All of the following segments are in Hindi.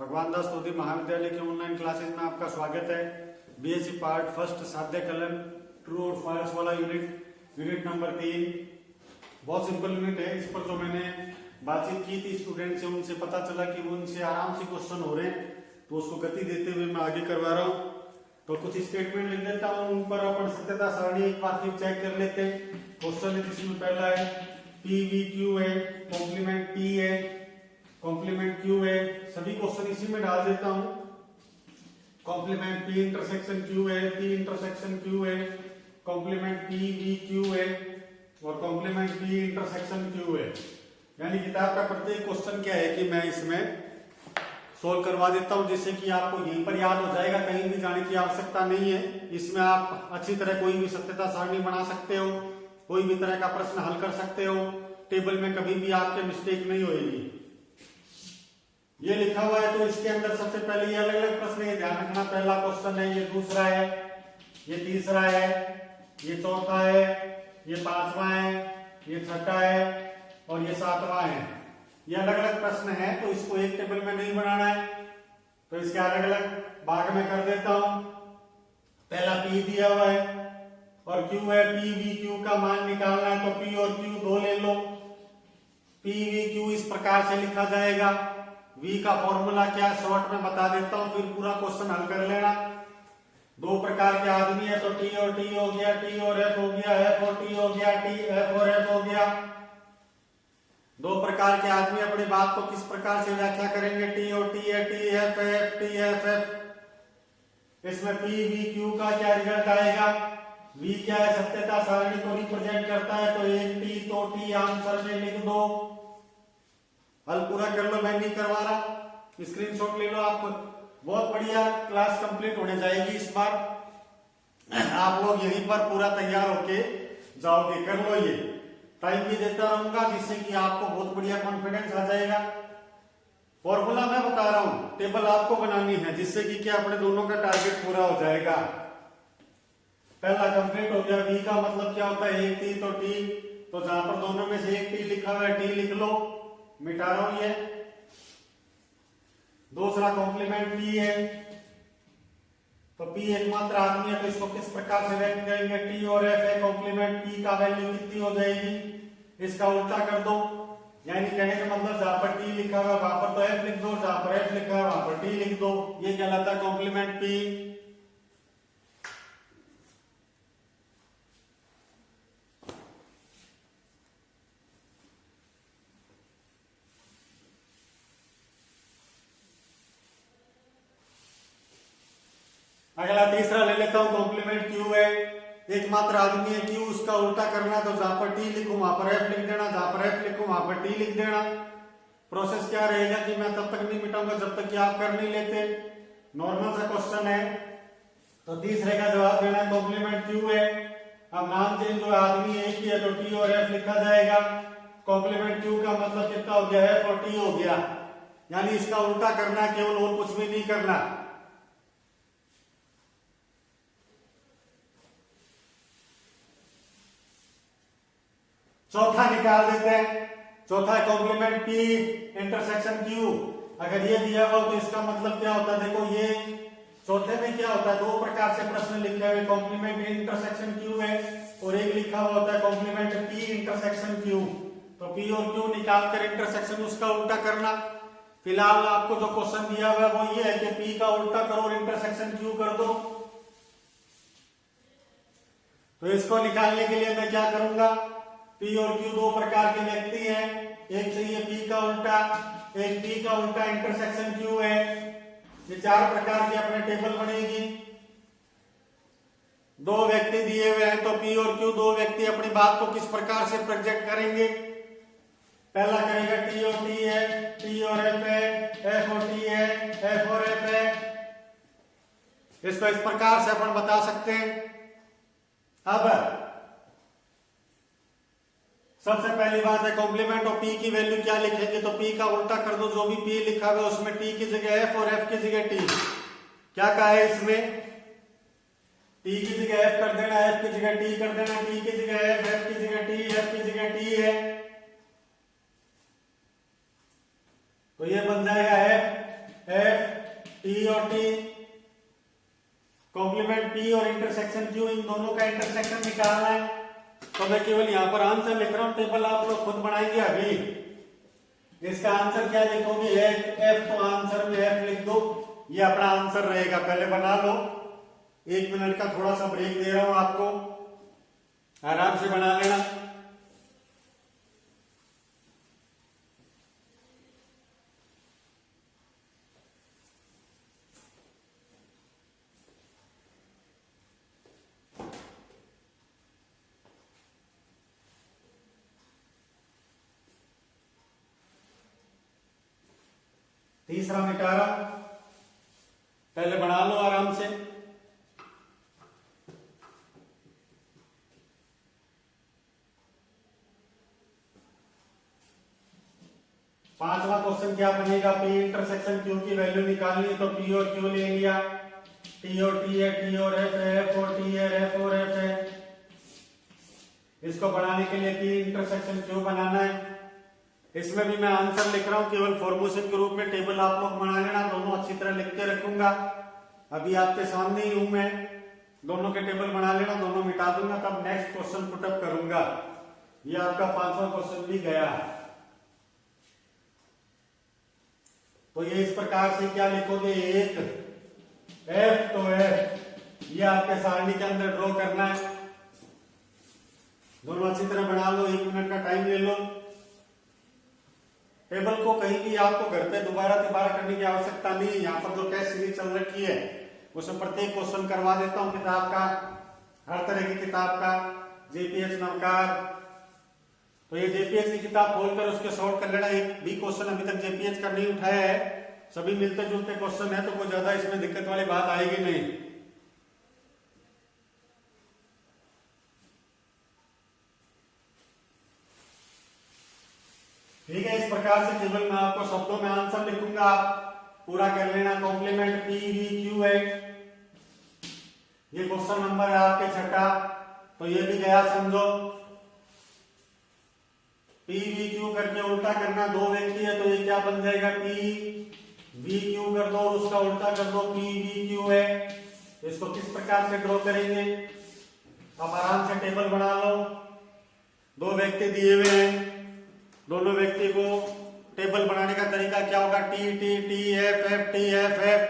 भगवान दास तोदी महाविद्यालय के ऑनलाइन क्लासेस में आपका स्वागत है। बीएससी पार्ट फर्स्ट साध्य कलन ट्रू और फॉल्स वाला यूनिट नंबर 3 बहुत सिंपल यूनिट है। इस पर जो मैंने बातचीत की थी स्टूडेंट से, उनसे पता चला कि वो उनसे आराम से क्वेश्चन हो रहे हैं, तो उसको गति देते हुए मैं आगे करवा रहा हूँ। तो कुछ स्टेटमेंट लिख देता हूँ, उन पर अपन सत्यता सारणी एक बार फिर चेक कर लेते हैं। क्वेश्चन है जिसमें पहला है पी वी क्यू है, कॉम्प्लीमेंट पी है, कॉम्प्लीमेंट क्यू है। सभी क्वेश्चन इसी में डाल देता हूं। कॉम्प्लीमेंट पी इंटरसेक्शन क्यू है, पी इंटरसेक्शन क्यू है, कॉम्प्लीमेंट पी वी क्यू है और कॉम्प्लीमेंट पी इंटरसेक्शन क्यू है। यानी किताब का प्रत्येक क्वेश्चन क्या है कि मैं इसमें सोल्व करवा देता हूं, जिससे कि आपको यहीं पर याद हो जाएगा, कहीं भी जाने की आवश्यकता नहीं है। इसमें आप अच्छी तरह कोई भी सत्यता सारणी बना सकते हो, कोई भी तरह का प्रश्न हल कर सकते हो। टेबल में कभी भी आपके मिस्टेक नहीं होगी। ये लिखा हुआ है तो इसके अंदर सबसे पहले ये अलग अलग प्रश्न है, ध्यान रखना। पहला क्वेश्चन है, ये दूसरा है, ये तीसरा है, ये चौथा है, ये पांचवा है, ये छठा है और ये सातवां है। ये अलग अलग प्रश्न है, तो इसको एक टेबल में नहीं बनाना है, तो इसके अलग अलग भाग में कर देता हूं। पहला पी दिया हुआ है और क्यू है, पी वी क्यू का मान निकालना है, तो पी और क्यू दो ले लो। पी वी क्यू इस प्रकार से लिखा जाएगा। V का फॉर्मूला क्या शॉर्ट में बता देता हूं, फिर पूरा क्वेश्चन हल कर लेना। दो प्रकार के आदमी है, तो T और T हो गया, T और F हो गया, F और T हो गया, T F और F हो गया। दो प्रकार के आदमी अपनी बात को किस प्रकार से व्याख्या करेंगे, T और T है, T F F, T F F। इसमें P V Q का क्या रिजल्ट आएगा। V क्या है, सत्यता सारणी को रिप्रेजेंट करता है, तो एक T, तो T आंसर में लिख दो। हल पूरा कर लो, मैं नहीं करवा रहा, स्क्रीनशॉट ले लो आप। बहुत बढ़िया क्लास कंप्लीट होने जाएगी इस बार। आप लोग यहीं पर पूरा तैयार होके जाओगे। कर लो, ये टाइम भी देता रहूंगा, जिससे कि आपको बहुत बढ़िया कॉन्फिडेंस आ जाएगा। फॉर्मूला मैं बता रहा हूं, टेबल आपको बनानी है, जिससे कि क्या अपने दोनों का टारगेट पूरा हो जाएगा। पहला कंप्लीट हो गया। V का मतलब क्या होता है, एक T तो T, तो जहां पर दोनों में से एक T लिखा हुआ है, T लिख लो, मिटा रहा हूं ये। दूसरा कॉम्प्लीमेंट P है, तो P एकमात्र आदमी है, तो इसको किस प्रकार से व्यक्त करेंगे, T और F है, कॉम्प्लीमेंट P का वैल्यू कितनी हो जाएगी, इसका उल्टा कर दो। यानी कहने का मतलब जहां पर T लिखा हुआ वहां पर तो F लिख दो, जहां पर F लिखा हुआ वहां पर T लिख दो। ये कहलाता है कॉम्प्लीमेंट P। अगला तीसरा ले लेता हूं, कॉम्प्लीमेंट क्यू है, एकमात्र आदमी है क्यू, उसका उल्टा करना, तो जहां पर टी लिखूं वहां पर एफ लिख देना, जहां पर एफ लिखूं वहां पर टी लिख देना। प्रोसेस क्या रहेगा कि मैं तब तक नहीं मिटाऊंगा जब तक कि आप कर नहीं लेते। नॉर्मल सा क्वेश्चन है, तो तीसरे का जवाब देना है कॉम्प्लीमेंट क्यू है। अब नाम चेंज हुआ, आदमी एक ही है, तो टी और एफ लिखा जाएगा। कॉम्प्लीमेंट क्यू का मतलब कितना हो गया, एफ और टी हो गया। यानी इसका उल्टा करना है केवल, और कुछ भी नहीं करना। चौथा निकाल देते हैं। चौथा है कॉम्प्लीमेंट P इंटरसेक्शन Q। अगर ये दिया हुआ तो इसका मतलब क्या होता है, देखो ये चौथे में क्या होता है, दो प्रकार से प्रश्न लिखे हुए, कॉम्प्लीमेंट इंटरसेक्शन Q है और एक लिखा हुआ होता है कॉम्प्लीमेंट P इंटरसेक्शन Q। तो P और Q निकाल कर इंटरसेक्शन उसका उल्टा करना। फिलहाल आपको जो क्वेश्चन दिया हुआ है वो ये है कि P का उल्टा करो और इंटरसेक्शन Q कर दो। तो इसको निकालने के लिए मैं क्या करूंगा, P और Q दो प्रकार के व्यक्ति हैं, एक चाहिए P का उल्टा, एक P का उल्टा इंटरसेक्शन Q है। ये चार प्रकार की अपने टेबल बनेगी। दो व्यक्ति दिए हुए हैं, तो P और Q दो व्यक्ति अपनी बात को किस प्रकार से प्रोजेक्ट करेंगे। पहला करेगा T और T है, T और F है, F और T है, F और F है। इसको इस प्रकार से अपन बता सकते हैं। अब सबसे पहली बात है कॉम्प्लीमेंट और P की वैल्यू क्या लिखेंगे, तो P का उल्टा कर दो, जो भी P लिखा हुआ है उसमें T की जगह F और F की जगह T। क्या कहा है इसमें, T की जगह F कर देना, F की जगह T कर देना, T की जगह F, F की जगह T, F की जगह T है, तो ये बन जाएगा F कॉम्प्लीमेंट P और इंटरसेक्शन Q, इन दोनों का इंटरसेक्शन निकालना है। तो मैं केवल यहाँ पर आंसर लिख रहा हूँ, टेबल आप लोग खुद बनाएंगे अभी। इसका आंसर क्या लिखोगे? F, तो आंसर में F लिख दो, ये अपना आंसर रहेगा। पहले बना लो, 1 मिनट का थोड़ा सा ब्रेक दे रहा हूं आपको, आराम से बना लेना। तीसरा मिटा रहा, पहले बना लो आराम से। पांचवा क्वेश्चन क्या बनेगा? P इंटरसेक्शन Q की वैल्यू निकालनी है, तो P और Q ले लिया, T और T है, T और F है, F और T है, F और F है। इसको बनाने के लिए P इंटरसेक्शन Q बनाना है। इसमें भी मैं आंसर लिख रहा हूं, केवल फॉर्मेशन के रूप में। टेबल आप लोग बना लेना, दोनों अच्छी तरह लिख के रखूंगा। अभी आपके सामने ही हूं मैं, दोनों के टेबल बना लेना, दोनों मिटा दूंगा, तब नेक्स्ट क्वेश्चन पुटअप करूंगा। ये आपका 5वां क्वेश्चन भी गया। तो ये इस प्रकार से क्या लिखोगे? एक F, तो F ये आपके सारणी के अंदर ड्रॉ करना है। दोनों अच्छी तरह बना लो, 1 मिनट का टाइम ले लो। टेबल को कहीं भी आपको घर पे दोबारा करने की आवश्यकता नहीं है। यहाँ पर जो टेस्ट सीरीज चल रखी है उसमें प्रत्येक क्वेश्चन करवा देता हूँ किताब का, हर तरह की किताब का, जेपीएच नवकार। तो ये जेपीएच की किताब खोलकर उसके सॉल्व कर लेना। एक भी क्वेश्चन अभी तक जेपीएच का नहीं उठाया है, सभी मिलते जुलते क्वेश्चन है, तो कोई ज्यादा इसमें दिक्कत वाली बात आएगी नहीं। ठीक है, इस प्रकार से केवल मैं आपको शब्दों में आंसर लिखूंगा, आप पूरा कर लेना। कॉम्प्लीमेंट P V Q है, ये क्वेश्चन नंबर है आपके 6, तो ये भी गया समझो। P V Q करके उल्टा करना, 2 व्यक्ति है तो ये क्या बन जाएगा? P V Q कर दो और उसका उल्टा कर दो, P V Q है। इसको किस प्रकार से ड्रॉ करेंगे? आप आराम से टेबल बना लो। 2 व्यक्ति दिए हुए हैं, दोनों व्यक्ति को टेबल बनाने का तरीका क्या होगा? T T T F F T F F,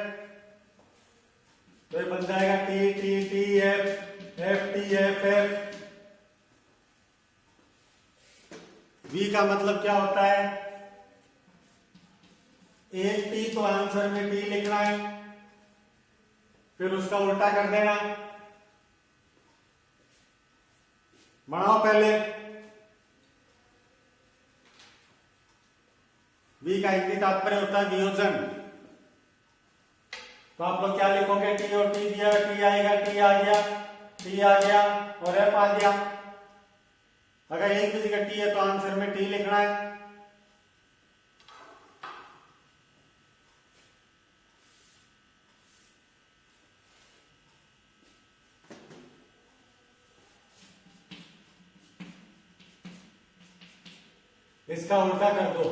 तो ये बन जाएगा T T T F F T F F। V का मतलब क्या होता है? एक T, तो आंसर में T लिखना है, फिर उसका उल्टा कर देना। बनाओ पहले। V का हिंदी तात्पर्य होता है वियोजन। तो आप लोग क्या लिखोगे? T और T दिया, T आएगा, T आ गया, T आ गया और F आ गया। अगर एक भी जगह T है तो आंसर में T लिखना है। इसका उल्टा कर दो,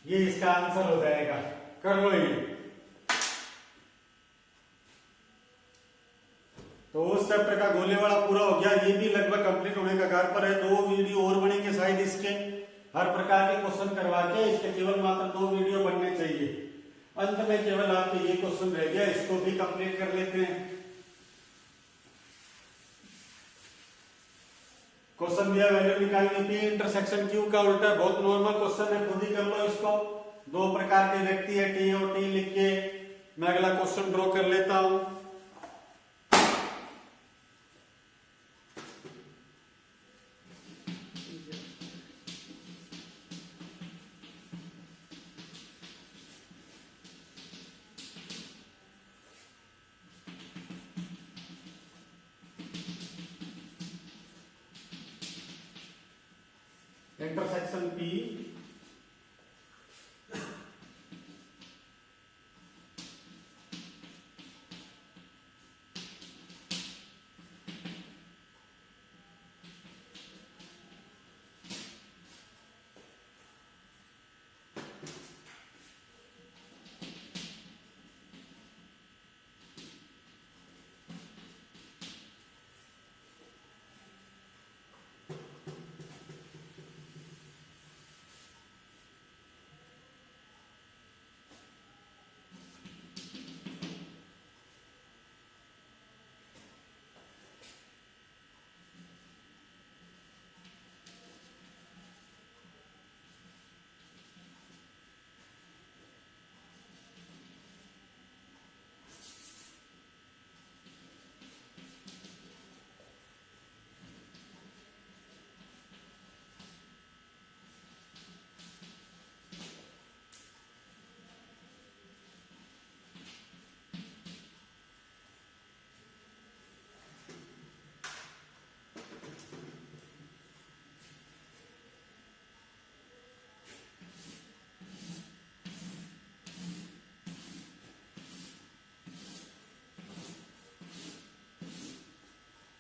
ये इसका आंसर हो जाएगा। कर लो ये। तो उस चैप्टर का गोले वाला पूरा हो गया, ये भी लगभग कंप्लीट होने का कगार पर है। 2 वीडियो और बनेंगे शायद इसके, हर प्रकार के क्वेश्चन करवा के। इसके केवल मात्र 2 वीडियो बनने चाहिए। अंत में केवल आपके ये क्वेश्चन रह गया, इसको भी कंप्लीट कर लेते हैं। क्वेश्चन दिया, वैल्यू निकालनी, P इंटरसेक्शन Q का उल्टा। बहुत नॉर्मल क्वेश्चन है, खुद ही कर लो इसको। 2 प्रकार के व्यक्ति है, T और T लिख के मैं अगला क्वेश्चन ड्रॉ कर लेता हूं। इंटरसेक्शन P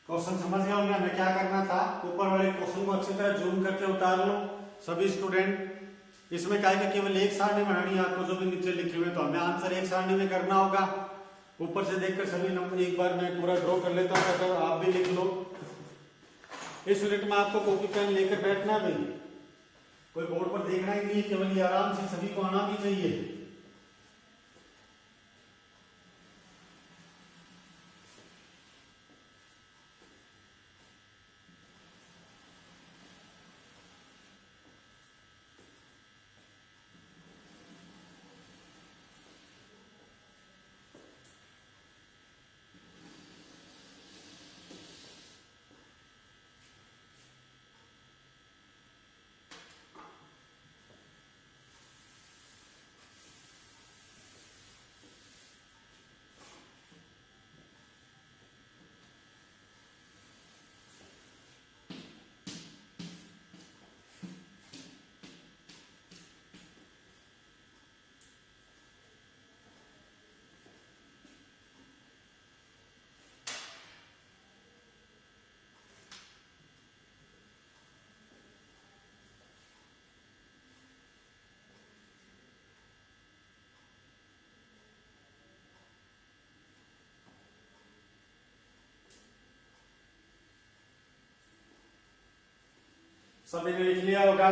क्वेश्चन समझ गए होंगे हमें क्या करना था। ऊपर वाले क्वेश्चन को अच्छी तरह जूम करके उतार लो सभी स्टूडेंट। इसमें क्या है कि केवल एक सारणी बनानी है आपको, जो भी नीचे लिखे हुए, तो हमें आंसर एक सारणी में करना होगा। ऊपर से देखकर सभी नंबर एक बार मैं पूरा ड्रॉ कर लेता हूँ, तो आप भी लिख लो। इस यूनिट में आपको कॉपी पेन लेकर बैठना भी, कोई बोर्ड पर देखना ही नहीं, केवल ये आराम से सभी को आना भी चाहिए। सभी ने लिख लिया होगा।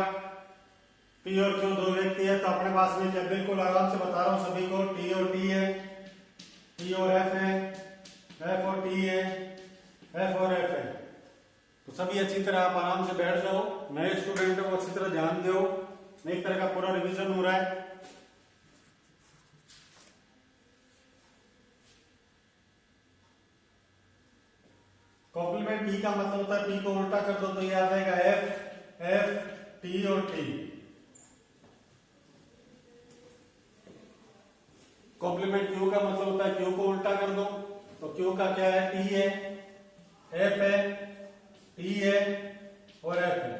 पी और क्यू दो व्यक्ति है, तो अपने पास में क्या, बिल्कुल आराम से बता रहा हूं सभी को, टी और टी है, टी और एफ है, एफ और टी है, एफ और एफ है। तो सभी अच्छी तरह आप आराम से बैठ जाओ। नए स्टूडेंट को अच्छी तरह ध्यान दो, एक तरह का पूरा रिवीजन हो रहा है। कॉम्प्लीमेंट टी का मतलब होता है, टी को उल्टा कर दो तो ये आ जाएगा एफ, एफ, टी और टी। कॉम्प्लीमेंट क्यू का मतलब होता है, क्यू को उल्टा कर दो तो क्यू का क्या है, टी है, एफ है, टी है और एफ है।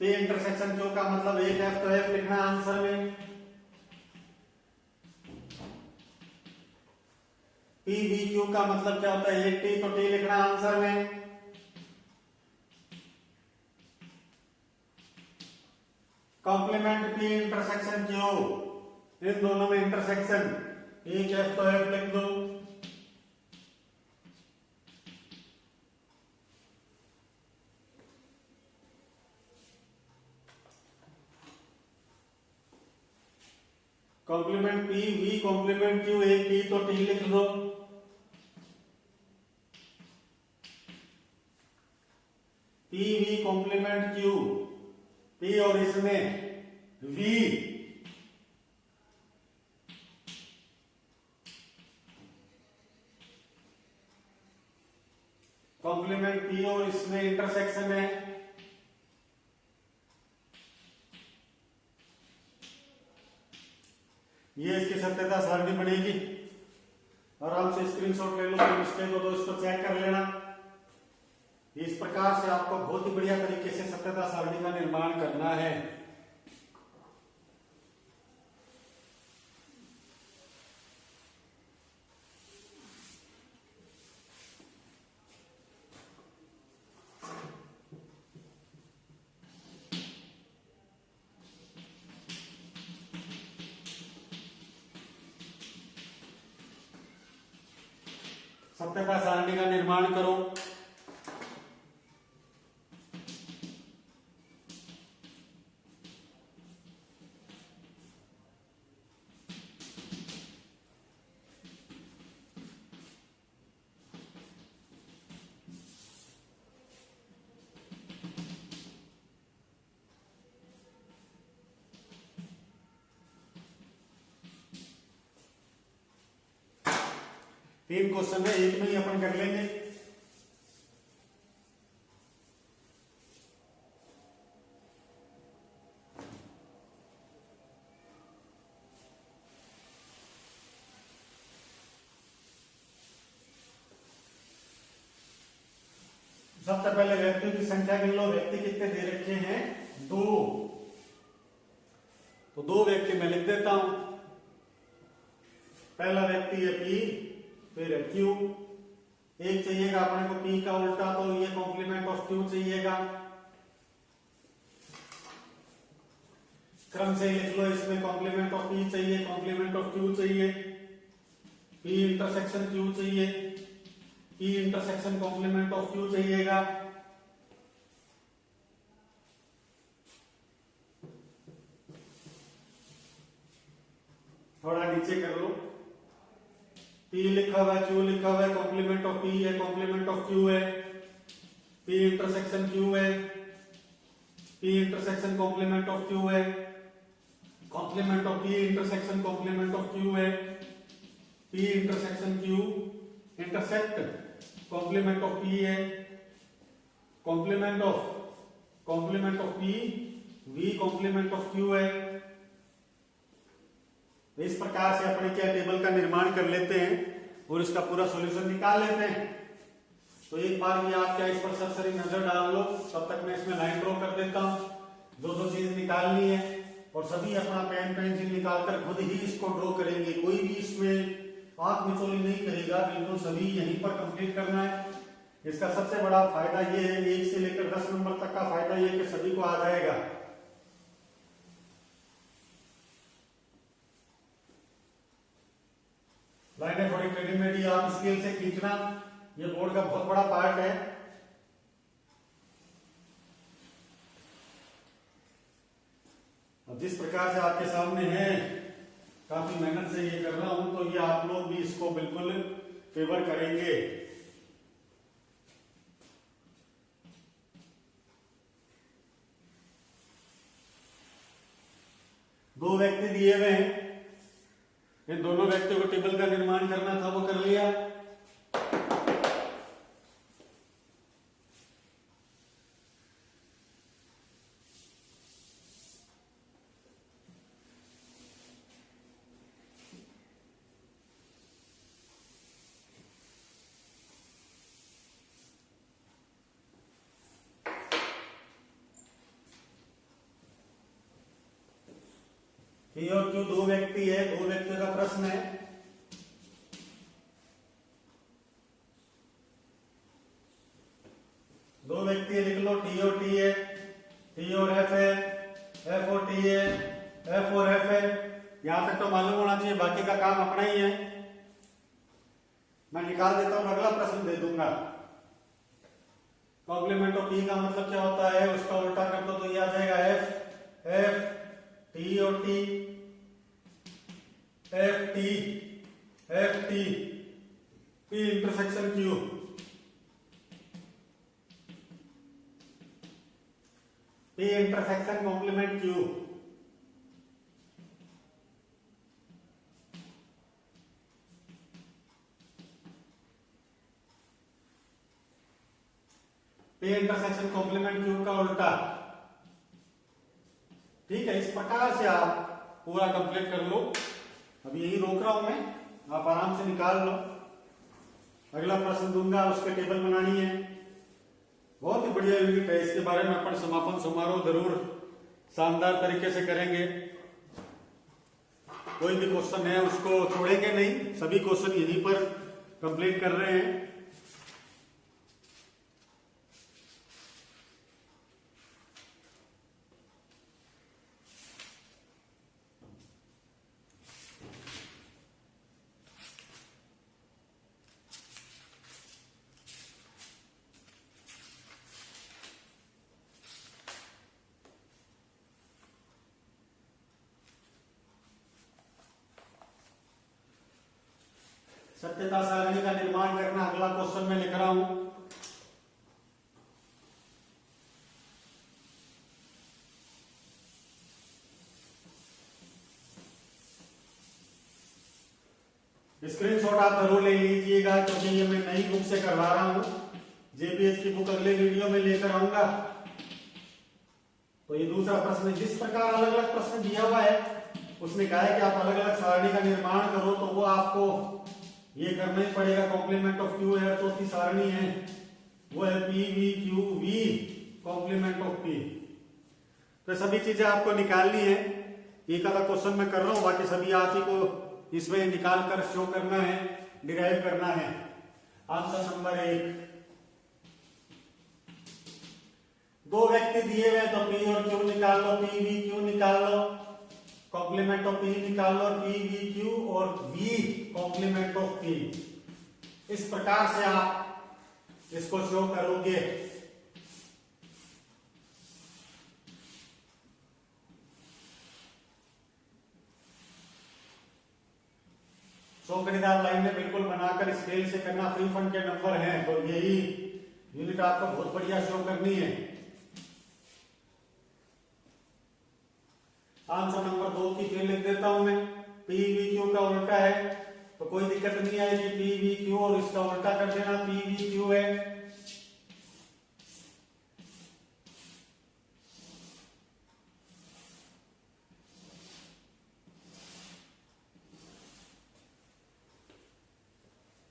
पी इंटरसेक्शन क्यू का मतलब एक एफ, तो एफ लिखना आंसर में। पी वी क्यू का मतलब क्या होता है, एक टी, तो टी लिखना आंसर में। कॉम्प्लीमेंट पी इंटरसेक्शन क्यू, इन दोनों में इंटरसेक्शन, एक एफ तो एफ लिख दो। Complement P V complement Q, एक टी तो टी लिख दो। P V complement Q, P और इसमें वी, कॉम्प्लीमेंट पी और इसमें इंटरसेक्शन है। ये इसकी सत्यता सारणी बनेगी। आराम से स्क्रीनशॉट ले लो, कोई मिस्टेक हो तो इसको चेक कर लेना। इस प्रकार से आपको बहुत ही बढ़िया तरीके से सत्यता सारणी का निर्माण करना है। सत्यता सारणी का निर्माण करो। तीन क्वेश्चन है, एक में ही अपन कर लेंगे। सबसे पहले व्यक्तियों की संख्या गिन लो। व्यक्ति कितने दे रखे हैं, दो। तो दो व्यक्ति मैं लिख देता हूं। पहला व्यक्ति है पी, फिर है क्यू। एक चाहिएगा अपने को P का उल्टा, तो ये कॉम्प्लीमेंट ऑफ Q चाहिएगा। क्रम से लिख लो, इसमें कॉम्प्लीमेंट ऑफ P चाहिए, कॉम्प्लीमेंट ऑफ Q चाहिए, P इंटरसेक्शन Q चाहिए, P intersection complement of Q चाहिएगा। थोड़ा नीचे कर लो, P लिखा हुआ है, Q लिखा हुआ है, कॉम्प्लीमेंट ऑफ P है, कॉम्प्लीमेंट ऑफ Q है, P इंटरसेक्शन Q है, P intersection complement of Q है, complement of P intersection complement of Q है, P intersection Q intersect complement of P है, complement of P V complement of Q है। इस प्रकार से अपने क्या टेबल का निर्माण कर लेते हैं और इसका पूरा सॉल्यूशन निकाल लेते हैं। तो एक बार ये आप क्या इस पर सरसरी नजर डाल लो, तब तक मैं इसमें लाइन ड्रॉ कर देता हूं। जो चीज निकालनी है और सभी अपना पेन पेंसिल निकालकर खुद ही इसको ड्रॉ करेंगे, कोई भी इसमें आंख मिचोली नहीं करेगा, बिल्कुल सभी यहीं पर कंप्लीट करना है। इसका सबसे बड़ा फायदा ये है, 1 से लेकर 10 नंबर तक का फायदा ये कि सभी को आ जाएगा। लाइनें थोड़ी टेढ़ी मेढ़ी आप स्केल से खींचना, ये बोर्ड का बहुत बड़ा पार्ट है। अब जिस प्रकार से आपके सामने है, काफी मेहनत से ये कर रहा हूं, तो ये आप लोग भी इसको बिल्कुल फेवर करेंगे। दो व्यक्ति दिए हुए हैं, इन दोनों व्यक्तियों को टेबल का निर्माण करना था, वो कर लिया। P और Q दो व्यक्ति है, दो व्यक्तियों का प्रश्न है। दो व्यक्ति लिख लो, T और T है, T और F है, F और T है, F और F है। यहां तक तो मालूम होना चाहिए, बाकी का काम अपना ही है। मैं निकाल देता हूं, अगला प्रश्न दे दूंगा। कॉम्प्लीमेंट ऑफ P का मतलब क्या होता है, उसका उल्टा कर दो तो ये आ जाएगा F T और T, F T P intersection Q, P intersection complement Q, P intersection complement Q का उल्टा। ठीक है, इस प्रकार से आप पूरा कंप्लीट कर लो। अब यही रोक रहा हूं मैं, आप आराम से निकाल लो। अगला प्रश्न दूंगा, उसके टेबल बनानी है। बहुत ही बढ़िया यूनिट है, इसके बारे में अपन समापन समारोह जरूर शानदार तरीके से करेंगे। कोई भी क्वेश्चन है उसको छोड़ेंगे नहीं, सभी क्वेश्चन यहीं पर कंप्लीट कर रहे हैं। सत्यता सारणी का निर्माण करना अगला क्वेश्चन में लिख रहा हूं। स्क्रीनशॉट आप जरूर ले लीजिएगा, क्योंकि ये मैं नई बुक से करवा रहा हूं। जेपीएच की बुक अगले वीडियो में लेकर आऊंगा। तो ये दूसरा प्रश्न, जिस प्रकार अलग अलग प्रश्न दिया हुआ है, उसने कहा है कि आप अलग अलग सारणी का निर्माण करो, तो वो आपको ये करना ही पड़ेगा। कॉम्प्लीमेंट ऑफ Q है, चौथी सारणी है, वो है P V Q V complement of P। तो सभी चीजें आपको निकालनी है। एक आधा क्वेश्चन मैं कर रहा हूं, बाकी सभी आप ही को इसमें निकाल कर शो करना है, डिराइव करना है। Answer number 1। दो व्यक्ति दिए हुए तो पी और क्यू निकाल लो, पी वी क्यू निकाल लो, कॉम्प्लीमेंट ऑफ पी निकाल लो, पी वी क्यू और वी कॉम्प्लीमेंट ऑफ पी। इस प्रकार से आप इसको शो करोगे। चौकड़ीदार लाइन में बिल्कुल बनाकर स्केल से करना। फ्री फंड के नंबर हैं तो यही यूनिट आपको बहुत बढ़िया शो करनी है। आंसर नंबर 2 की फिर लिख देता हूं मैं। पी वी क्यू का उल्टा है तो कोई दिक्कत नहीं आएगी, पी वी क्यू और इसका उल्टा कर देना, पी वी क्यू है।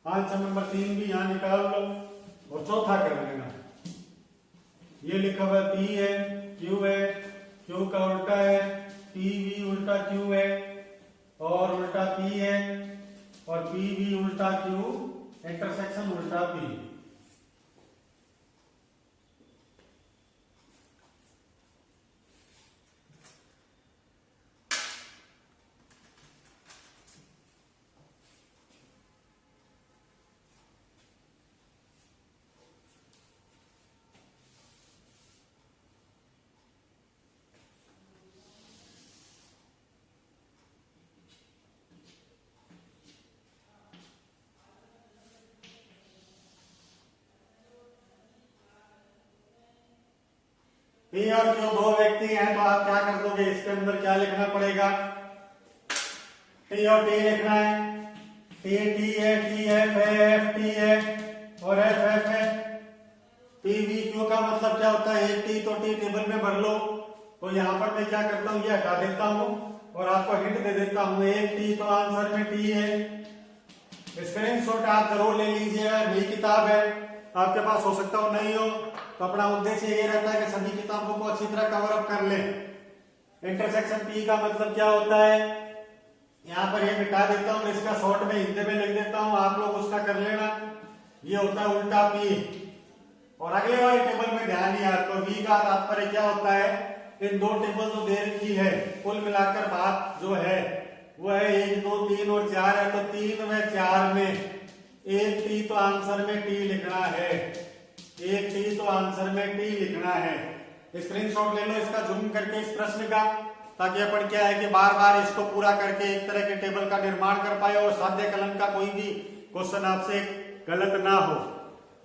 आंसर नंबर 3 भी यहां निकाल लो और चौथा कर लेना। ये लिखा हुआ पी है, क्यू है, क्यू का उल्टा है, पी वी उल्टा क्यू है और उल्टा पी है और पी वी उल्टा क्यू, इंटरसेक्शन उल्टा पी। पी और क्यू दो व्यक्ति हैं तो आप क्या कर दोगे, इसके अंदर क्या लिखना पड़ेगा, टी और टी लिखना है। टी टी है, टी एफ है, एफ टी है और एफ एफ है। पी वी क्यू का मतलब क्या होता है, एक टी तो टी टेबल में भर लो। तो यहाँ पर मैं क्या करता हूँ, ये हटा देता हूँ और आपको हिंट दे देता हूँ, एक टी तो आंसर में टी है। स्क्रीनशॉट आप जरूर ले लीजिएगा, नई किताब है, आपके पास हो सकता हो नहीं हो, तो अपना उद्देश्य ये रहता है कि सभी किताबों को अच्छी तरह कवर अप कर लें। इंटरसेक्शन पी का मतलब क्या होता है, यहाँ पर ये मिटा देता हूँ, इसका शॉर्ट में हिंदी में लिख देता हूँ, आप लोग उसका कर लेना। ये होता है उल्टा पी। और अगले वाले टेबल में ध्यान दिया तो वी का तात्पर्य क्या होता है, इन दो टेबल जो दे रखी है कुल मिलाकर बात जो है वो है 1 2 3 और 4 है, तो 3 व 4 में एक टी तो आंसर में टी लिखना है, एक टी तो आंसर में टी लिखना है। स्क्रीनशॉट ले लो इसका जूम करके इस प्रश्न का, ताकि अपन क्या है कि बार बार इसको पूरा करके एक तरह के टेबल का निर्माण कर पाए और साध्य कलन का कोई भी क्वेश्चन आपसे गलत ना हो।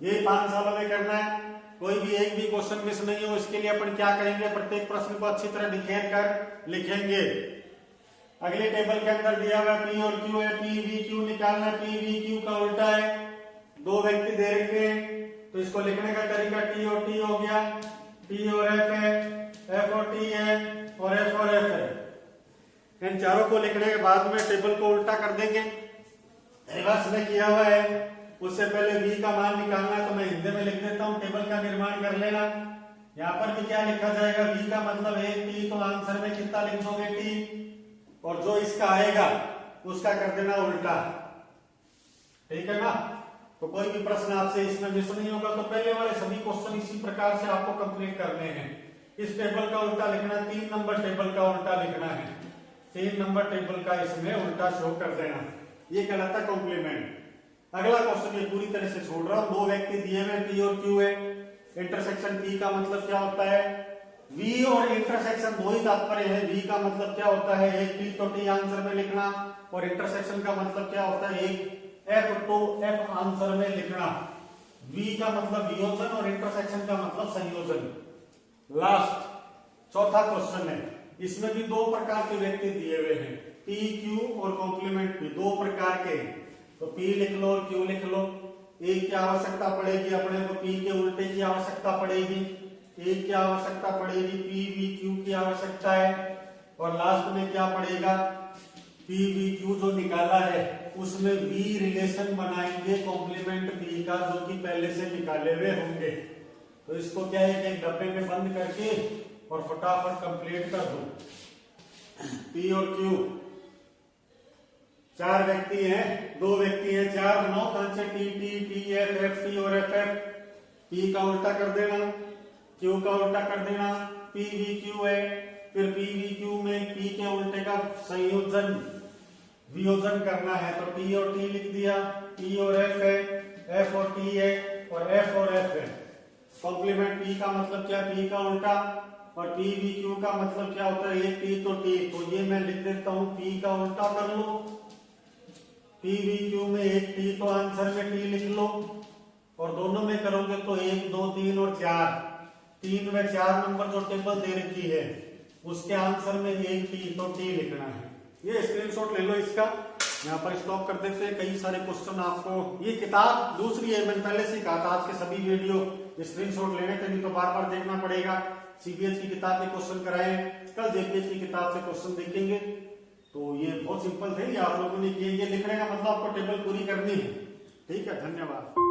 ये 5 सालों में करना है, कोई भी एक भी क्वेश्चन मिस नहीं हो। इसके लिए अपन क्या करेंगे, प्रत्येक प्रश्न को अच्छी तरह डिखेर कर लिखेंगे। अगले टेबल के अंदर दिया हुआ पी और क्यू है, पी वी क्यू निकालना, पी वी क्यू का उल्टा है। दो व्यक्ति दे रखे हैं तो इसको लिखने का तरीका टी और टी हो गया, टी और एफ है, एफ और टी है और एफ और एफ है। इन चारों को लिखने के बाद में टेबल को उल्टा कर देंगे। रिवर्स में किया हुआ है, उससे पहले v का मान निकालना है तो मैं हिंदी में लिख देता हूं, टेबल का निर्माण कर लेना। यहाँ पर भी क्या लिखा जाएगा, v का मतलब है t, तो आंसर में कितना लिख दोगे t, और जो इसका आएगा उसका कर देना उल्टा। ठीक है ना। तो कोई भी प्रश्न आपसे इसमें मिस नहीं होगा। तो पहले वाले सभी क्वेश्चन इसी प्रकार से आपको कंप्लीट करने हैं। इस टेबल का उल्टा लिखना, 3 नंबर टेबल का उल्टा लिखना है, 3 नंबर टेबल का इसमें उल्टा शो कर देना। ये कहलाता है कॉम्प्लीमेंट। अगला क्वेश्चन ये पूरी तरह से छोड़ रहा हूं। दो व्यक्ति दिए हुए पी और क्यू है। इंटरसेक्शन पी का मतलब क्या होता है, वी और इंटरसेक्शन दो ही तात्पर्य है। वी का मतलब क्या होता है, एक टी तो टी आंसर में लिखना, और इंटरसेक्शन का मतलब क्या होता है, एक एफ तो एफ आंसर में लिखना। वी का मतलब वियोजन और इंटरसेक्शन का मतलब संयोजन। लास्ट चौथा क्वेश्चन है, इसमें भी दो प्रकार के व्यक्ति दिए हुए हैं, पी क्यू और कॉम्प्लीमेंट पी, दो प्रकार के। तो पी लिख लो और क्यू लिख लो। एक की आवश्यकता पड़ेगी अपने को, पी के उल्टे की आवश्यकता पड़ेगी, एक की आवश्यकता पड़ेगी, पी वी क्यू की आवश्यकता है, और लास्ट में क्या पड़ेगा, पी वी क्यू जो निकाला है उसमें वी रिलेशन बनाएंगे कॉम्प्लीमेंट पी का, जो कि पहले से निकाले हुए होंगे। तो इसको क्या है कि एक डब्बे में बंद करके और फटाफट कंप्लीट कर दो। पी और क्यू चार व्यक्ति हैं, दो व्यक्ति हैं, चार बनाओ कौन से T T T F F T और एफ एफ। पी का उल्टा कर देना, क्यू का उल्टा कर देना, पी वी क्यू है, फिर पी वी क्यू में पी के उल्टे का संयोजन वियोजन करना है, तो टी और टी लिख दिया, टी और एफ है, एफ और टी है, और एफ और एफ है। कॉम्प्लीमेंट पी का मतलब क्या, पी का उल्टा, और पी वी क्यू का मतलब क्या होता है, एक टी तो टी, तो ये मैं लिख देता हूं, पी का उल्टा कर लो, पी वी क्यू में एक टी, तो आंसर में टी लिख लो, और दोनों में करोगे तो 1 2 3 और 4, 3 व 4 नंबर जो टेबल दे रखी है उसके आंसर में एक टी, तो टी लिखना है। ये स्क्रीनशॉट ले लो इसका, यहाँ पर स्टॉप कर देते हैं। कई सारे क्वेश्चन आपको, ये किताब दूसरी है, मैंने पहले से कहा था आज के सभी वीडियो स्क्रीनशॉट लेने थे, नहीं तो बार बार देखना पड़ेगा। सीबीएस की किताब के क्वेश्चन कराए, कल जेपीएस की किताब से क्वेश्चन देखेंगे। तो ये बहुत सिंपल थे, ये आप लोगों ने किए, ये लिखने का मतलब आपको टेबल पूरी करनी है। ठीक है, धन्यवाद।